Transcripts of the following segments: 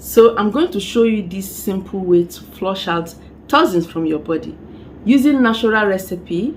So I'm going to show you this simple way to flush out toxins from your body using natural recipe.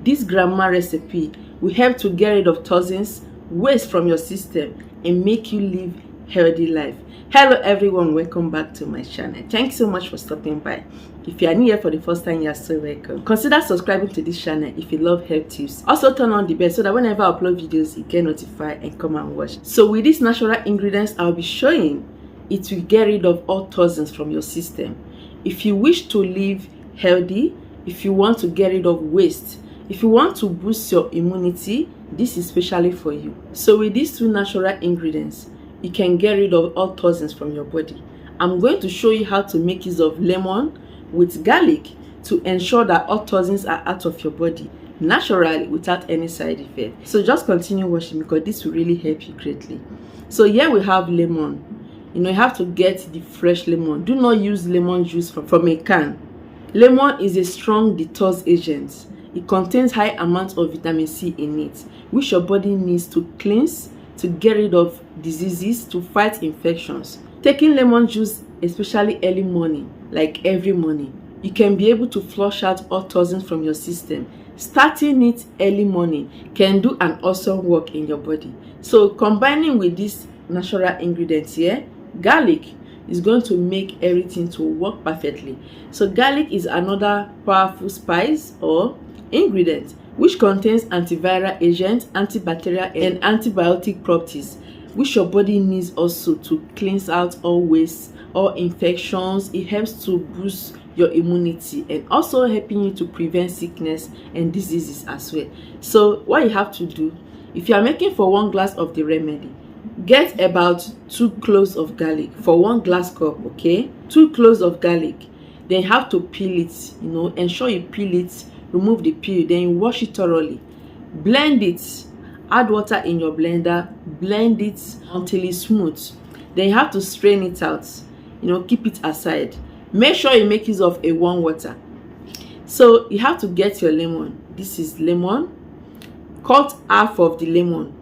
This grandma recipe will help to get rid of toxins, waste from your system, and make you live healthy life. Hello everyone, welcome back to my channel. Thanks so much for stopping by. If you are new here for the first time, you are so welcome. Consider subscribing to this channel if you love health tips. Also turn on the bell so that whenever I upload videos, you get notified and come and watch. So with these natural ingredients I'll be showing, it will get rid of all toxins from your system. If you wish to live healthy, if you want to get rid of waste, if you want to boost your immunity, this is specially for you. So with these two natural ingredients, you can get rid of all toxins from your body. I'm going to show you how to make use of lemon with garlic to ensure that all toxins are out of your body naturally without any side effect. So just continue watching because this will really help you greatly. So here we have lemon. You have to get the fresh lemon. Do not use lemon juice from a can. Lemon is a strong detox agent. It contains high amounts of vitamin C in it, which your body needs to cleanse, to get rid of diseases, to fight infections. Taking lemon juice, especially early morning, like every morning, you can be able to flush out all toxins from your system. Starting it early morning can do an awesome work in your body. So combining with these natural ingredients here, garlic is going to make everything to work perfectly. So garlic is another powerful spice or ingredient which contains antiviral agents, antibacterial and antibiotic properties, which your body needs also to cleanse out all waste, all infections. It helps to boost your immunity and also helping you to prevent sickness and diseases as well. So what you have to do, if you are making for 1 glass of the remedy, get about 2 cloves of garlic for 1 glass cup, okay? 2 cloves of garlic. Then you have to peel it, ensure you peel it, remove the peel, then you wash it thoroughly. Blend it, add water in your blender, blend it until it's smooth. Then you have to strain it out, keep it aside. Make sure you make use of a warm water. So you have to get your lemon. This is lemon. Cut half of the lemon.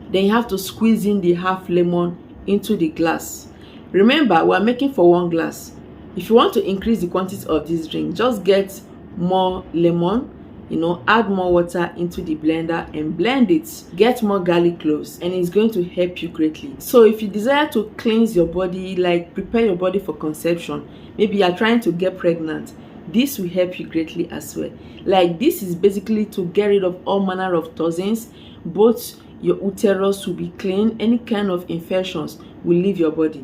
Then you have to squeeze in the half lemon into the glass. Remember, we are making for 1 glass. If you want to increase the quantity of this drink, just get more lemon, add more water into the blender and blend it. Get more garlic cloves and it's going to help you greatly. So if you desire to cleanse your body, like prepare your body for conception, maybe you are trying to get pregnant, this will help you greatly as well. Like this is basically to get rid of all manner of toxins. Both your uterus will be clean, any kind of infections will leave your body.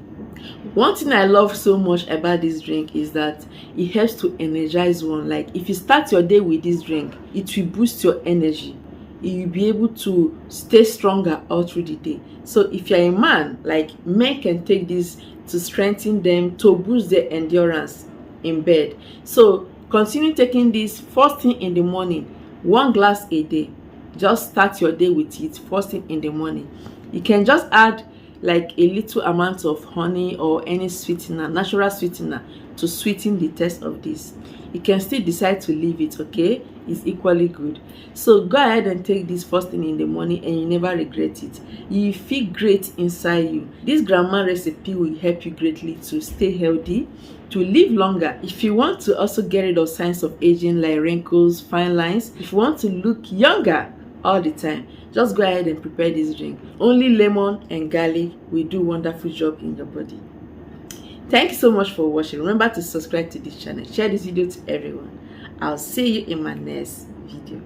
One thing I love so much about this drink is that it helps to energize one. Like if you start your day with this drink, it will boost your energy. You'll be able to stay stronger all through the day. So if you're a man, like men can take this to strengthen them, to boost their endurance in bed. So continue taking this first thing in the morning, 1 glass a day. Just start your day with it first thing in the morning. You can just add like a little amount of honey or any sweetener, natural sweetener, to sweeten the taste of this. You can still decide to leave it, okay? It's equally good. So go ahead and take this first thing in the morning and you never regret it. You feel great inside you. This grandma recipe will help you greatly to stay healthy, to live longer. If you want to also get rid of signs of aging like wrinkles, fine lines, if you want to look younger all the time, just go ahead and prepare this drink. Only lemon and garlic will do wonderful job in your body. Thank you so much for watching. Remember to subscribe to this channel, share this video to everyone. I'll see you in my next video.